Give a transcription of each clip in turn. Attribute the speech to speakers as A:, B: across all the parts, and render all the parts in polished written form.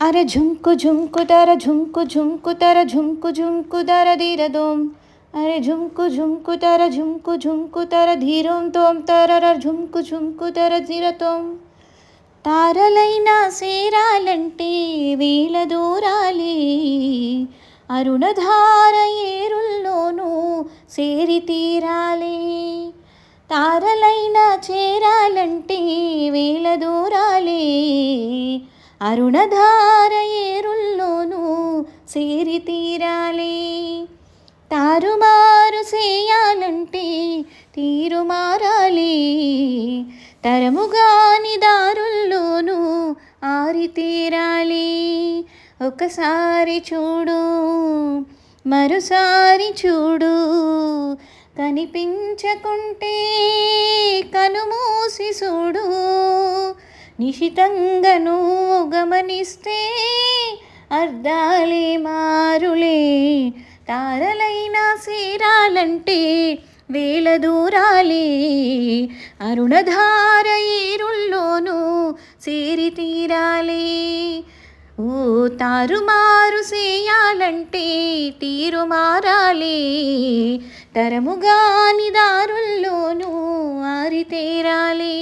A: అరే ఝుంకు ఝుంకు తర ఝుంకు ఝుంకు తర ఝుంకు ఝుంకు తర ధీరదోం అరే ఝుంకు ఝుంకు తర ఝుంకు ఝుంకు తర ధీరోం తోం తరర ఝుంకు ఝుంకు తర ధీరతోం. తారలైనా సేరాలంటే వేల దూరాలే, అరుణధార ఏరుల్లోనూ సేరి తీరాలే. తారలైనా చేరాలంటే వేల దూరాలే, అరుణధార ఏరుల్లోనూ సేరి తీరాలే. తారుమారు చేయాలంటే తీరు మారాలి, తరముగాని దారుల్లోనూ ఆరి తీరాలి. ఒకసారి చూడు మరోసారి చూడు, కనిపించకుంటే కనుమూసి చూడు. నిశితంగాను గమనిస్తే అర్థాలే మారులే. తారలైనా సేరాలంటే వేల దూరాలే, అరుణధార ఏరుల్లోనూ సేరి తీరాలే. ఓ తారుమారు చేయాలంటే తీరు మారాలి, తరముగాని దారుల్లోనూ ఆరితేరాలి.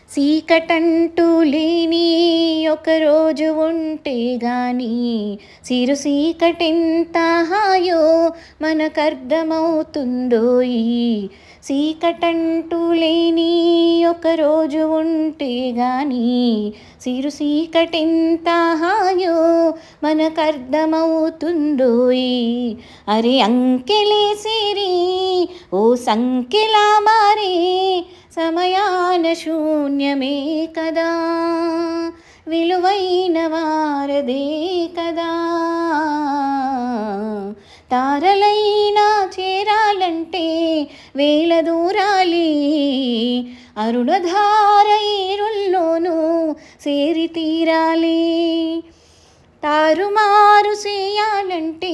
A: చీకటంటూ లేని ఒకరోజు ఉంటే గాని సిరు చీకటెంత హాయో మనకర్థమవుతుందోయి. చీకటంటూ లేని ఒకరోజు ఉంటే గాని సిరు చీకటెంత హాయో మనకర్థమవుతుందోయి. అరే అంకెలేసిరి ఓ సంఖ్యలా మారే, సమయాన శూన్యమే కదా, విలువైన వారదే కదా. తారలైనా చేరాలంటే వేల దూరాలి, అరుణధార ఏరుల్లోనూ సేరి తీరాలి. తారుమారు చేయాలంటే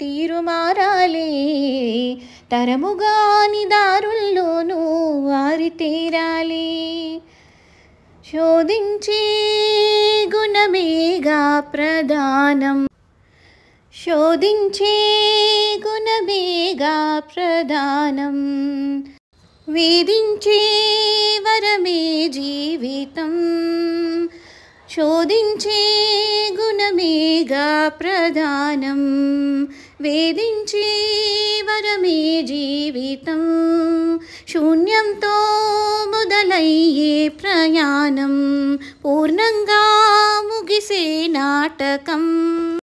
A: తీరు మారాలి, తరముగాని దారుల్లోనూ ఆరితేరాలి. శోధించే గుణమేగా ప్రధానం, శోధించే గుణమేగా ప్రధానం. వేధించే వరమే జీవితం, శోధించే గుణమేగా ప్రధానం. వేధించే వరమే జీవితం, శూన్యంతో మొదలయ్యే ప్రయాణం పూర్ణంగా ముగిసే నాటకం.